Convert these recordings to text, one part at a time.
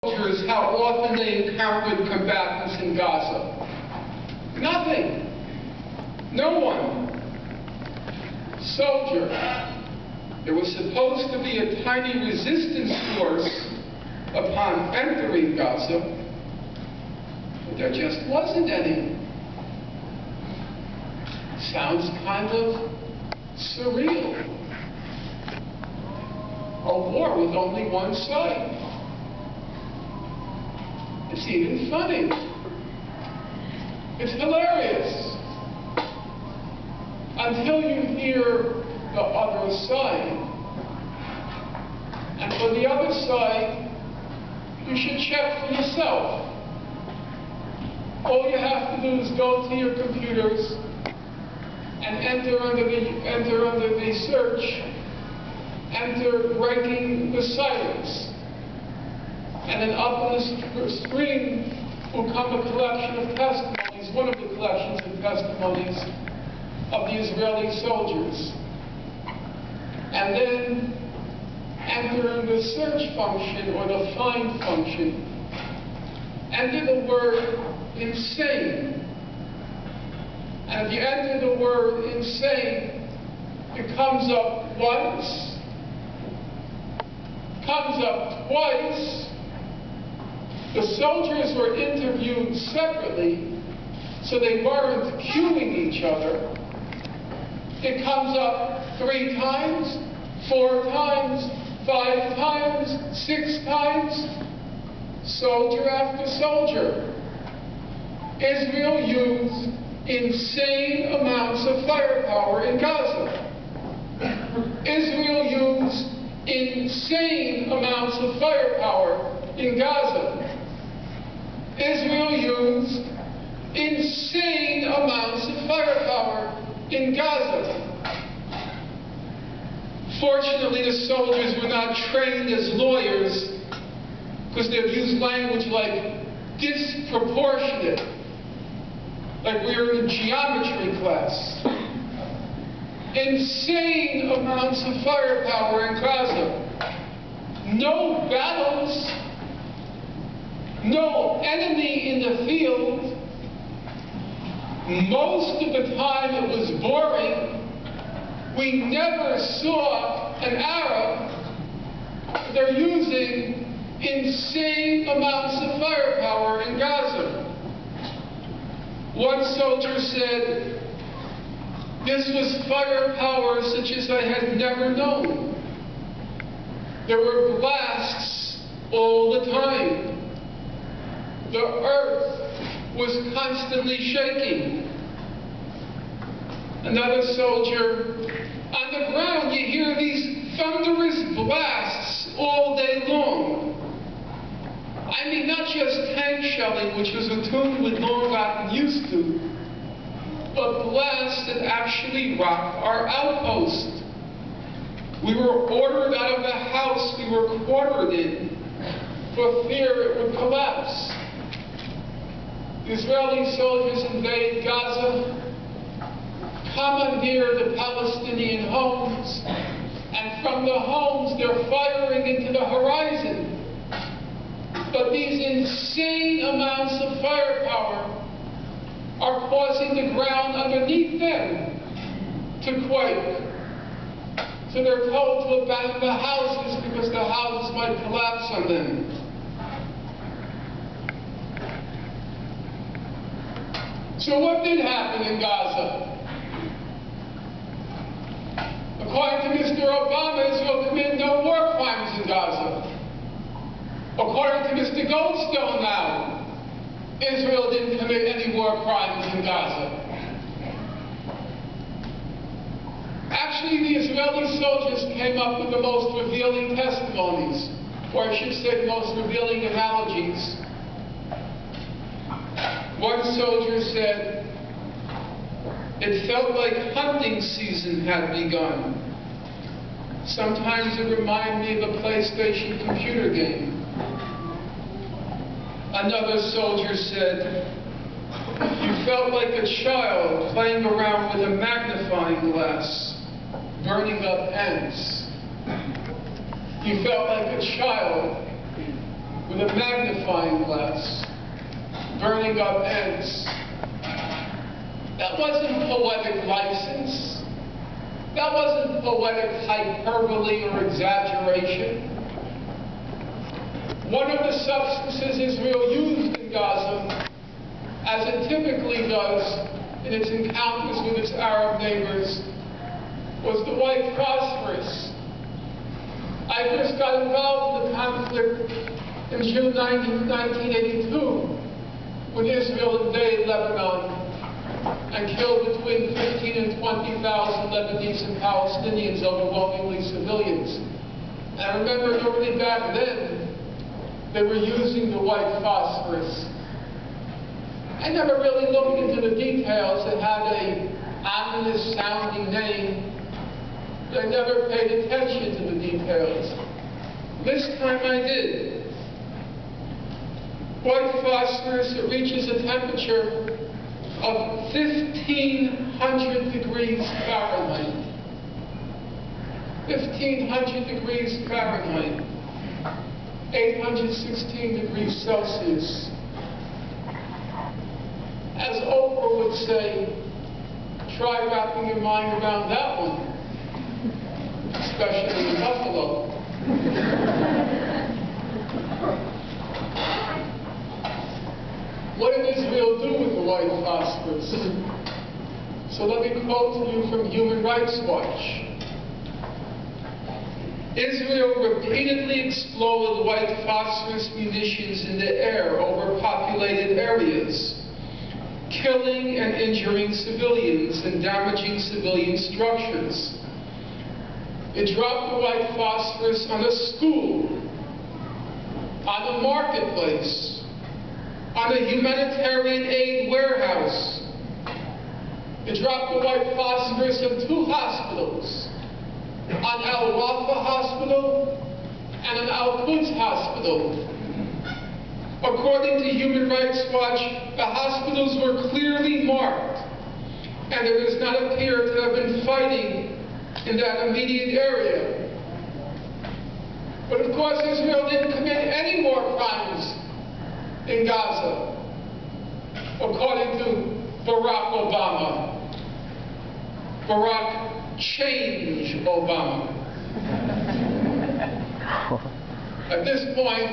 soldiers how often they encountered combatants in Gaza. Nothing. No one. Soldier. There was supposed to be a tiny resistance force upon entering Gaza, but there just wasn't any. Sounds kind of surreal. A war with only one side. It's even funny. It's hilarious. Until you hear the other side. And for the other side, you should check for yourself. All you have to do is go to your computers and enter under the search, enter breaking the silence. And then up on the screen will come a collection of testimonies, one of the collections of testimonies of the Israeli soldiers. And then enter in the search function or the find function, enter the word insane. And if you enter the word insane, it comes up once, comes up twice. The soldiers were interviewed separately, so they weren't queuing each other. It comes up 3 times, 4 times, 5 times, 6 times, soldier after soldier. Israel used insane amounts of firepower in Gaza. Israel used insane amounts of firepower in Gaza. Israel used insane amounts of firepower in Gaza. Fortunately, the soldiers were not trained as lawyers, because they've used language like disproportionate, like we were in geometry class. Insane amounts of firepower in Gaza. No battles, no enemy in the field. Most of the time it was boring. We never saw an Arab. They're using insane amounts of firepower in Gaza. One soldier said, "This was firepower such as I had never known. There were blasts all the time. The earth was constantly shaking." Another soldier, "On the ground you hear these thunderous blasts all day long. I mean, not just tank shelling, which was a tune we'd long gotten used to, but blasts that actually rocked our outpost. We were ordered out of the house we were quartered in for fear it would collapse." The Israeli soldiers invade Gaza, commandeer the Palestinian homes, and from the homes they're firing into the horizon. But these insane amounts of firepower are causing the ground underneath them to quake. So they're told to abandon the houses because the houses might collapse on them. So what did happen in Gaza? According to Mr. Obama, Israel committed no war crimes in Gaza. According to Mr. Goldstone now, Israel didn't commit any war crimes in Gaza. Actually, the Israeli soldiers came up with the most revealing testimonies, or I should say the most revealing analogies. One soldier said, "It felt like hunting season had begun. Sometimes it reminded me of a PlayStation computer game." Another soldier said, "You felt like a child playing around with a magnifying glass, burning up ants. You felt like a child with a magnifying glass, burning up ants. That wasn't poetic license. That wasn't poetic hyperbole or exaggeration. One of the substances Israel used in Gaza, as it typically does in its encounters with its Arab neighbors, was the white phosphorus. I first got involved in the conflict in June 1982, when Israel invaded Lebanon and killed between 15 and 20,000 Lebanese and Palestinians, overwhelmingly civilians. And I remember already back then, they were using the white phosphorus. I never really looked into the details. It had an ominous sounding name, but I never paid attention to the details. This time I did. White phosphorus, it reaches a temperature of 1,500 degrees Fahrenheit. 1,500 degrees Fahrenheit. 816 degrees Celsius. As Oprah would say, try wrapping your mind around that one, especially in Buffalo. What did Israel do with the white phosphorus? So let me quote to you from Human Rights Watch. Israel repeatedly exploded white phosphorus munitions in the air over populated areas, killing and injuring civilians and damaging civilian structures. It dropped the white phosphorus on a school, on a marketplace, on a humanitarian aid warehouse. It dropped the white phosphorus on 2 hospitals, on Al-Wafa Hospital and on Al-Quds Hospital. According to Human Rights Watch, the hospitals were clearly marked, and there does not appear to have been fighting in that immediate area. But of course, Israel didn't commit any more crimes in Gaza, according to Barack Obama. Barack Change Obama. At this point,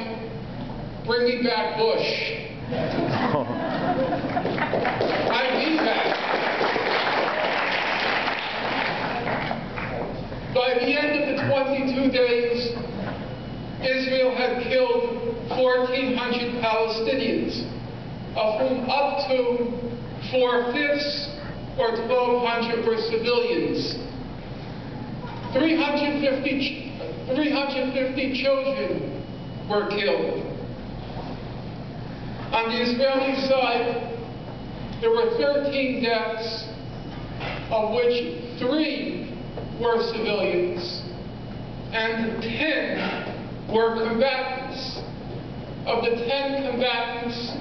bring me back Bush. I mean that. By the end of the 22 days, Israel had killed 1,400 Palestinians, of whom up to 4/5 or 1,200 were civilians. 350 children were killed. On the Israeli side, there were 13 deaths, of which 3 were civilians and 10 were combatants. Of the 10 combatants,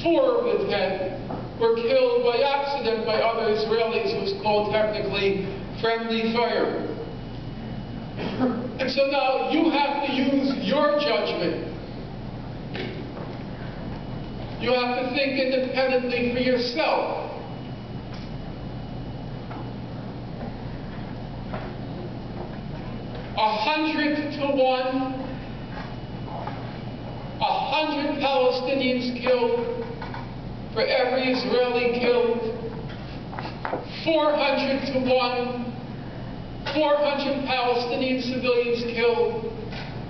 4 of the 10 were killed by accident by other Israelis. It was called technically friendly fire. And so now you have to use your judgment. You have to think independently for yourself. A 100 to 1, 100 Palestinians killed for every Israeli killed. 400 to 1, 400 Palestinian civilians killed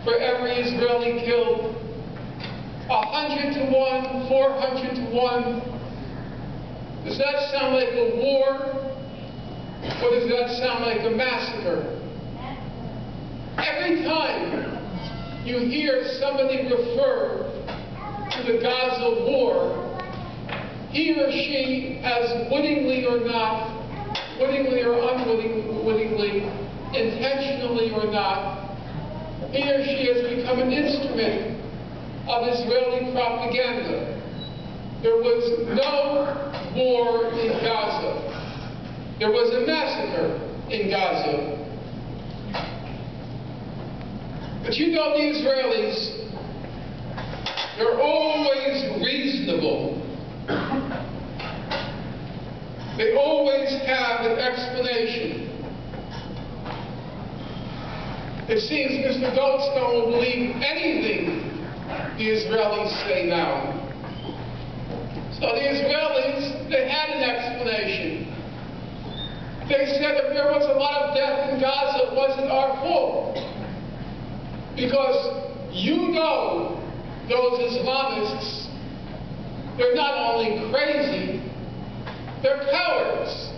for every Israeli killed. 100 to 1, 400 to 1. Does that sound like a war? Or does that sound like a massacre? Every time you hear somebody refer to the Gaza war, he or she has wittingly or not, wittingly or unwittingly, intentionally or not, he or she has become an instrument of Israeli propaganda. There was no war in Gaza. There was a massacre in Gaza. But you know the Israelis, They're always reasonable. They always have an explanation. It seems Mr. Goldstone will believe anything the Israelis say now. So the Israelis, they had an explanation. They said if there was a lot of death in Gaza, it wasn't our fault. Because you know those Islamists, they're not only crazy, they're cowards.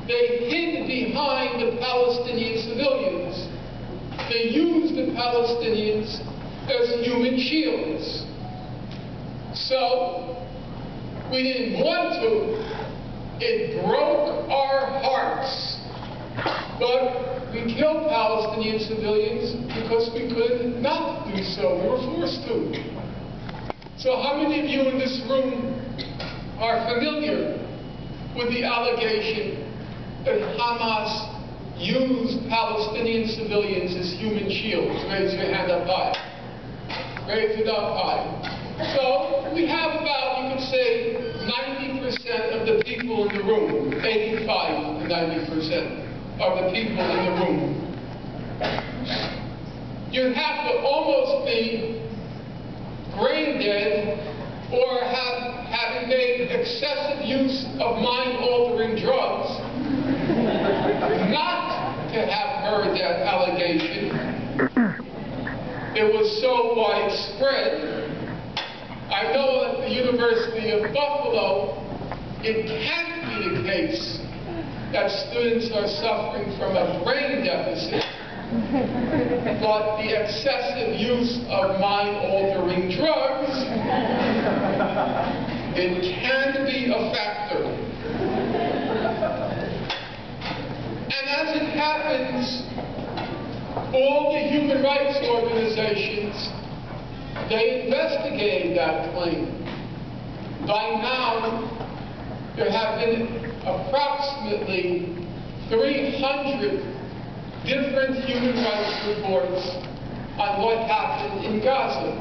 They hid behind the Palestinian civilians. They used the Palestinians as human shields. So, we didn't want to. It broke our hearts. But we killed Palestinian civilians because we could not do so. We were forced to. So how many of you in this room are familiar with the allegation that Hamas used Palestinian civilians as human shields? Raise your hand up high. Raise it up high. So we have about, you could say, 90% of the people in the room, 85 to 90% of the people in the room. You'd have to almost be brain dead or having made excessive use of mind-altering drugs not to have heard that allegation. It was so widespread. I know at the University of Buffalo, it can't be the case that students are suffering from a brain deficit, but the excessive use of mind-altering drugs, it can be a factor. And as it happens, all the human rights organizations, they investigated that claim. By now, there have been approximately 300 different human rights reports on what happened in Gaza.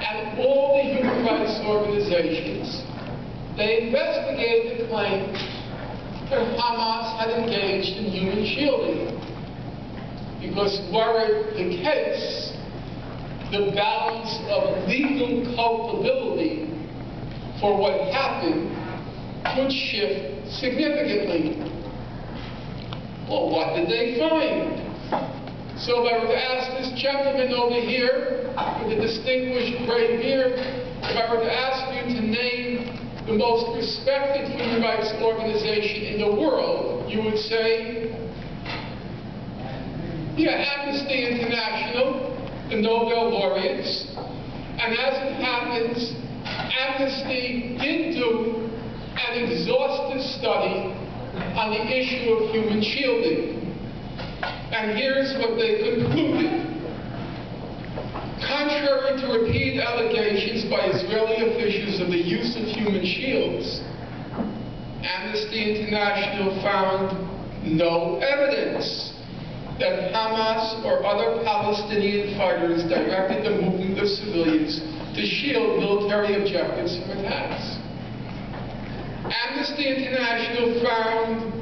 And all the human rights organizations, they investigated the claim that Hamas had engaged in human shielding. Because were it the case, the balance of legal culpability for what happened would shift significantly. Well, what did they find? So if I were to ask this gentleman over here with the distinguished gray beard, if I were to ask you to name the most respected human rights organization in the world, you would say, yeah, Amnesty International, the Nobel laureates. And as it happens, Amnesty did do an exhaustive study on the issue of human shielding. And here's what they concluded. Contrary to repeated allegations by Israeli officials of the use of human shields, Amnesty International found no evidence that Hamas or other Palestinian fighters directed the movement of civilians to shield military objectives from attacks. Amnesty International found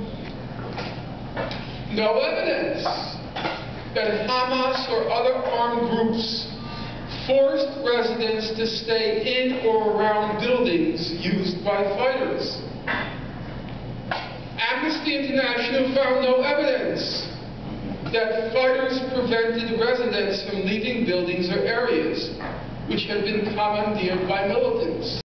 no evidence that Hamas or other armed groups forced residents to stay in or around buildings used by fighters. Amnesty International found no evidence that fighters prevented residents from leaving buildings or areas which had been commandeered by militants.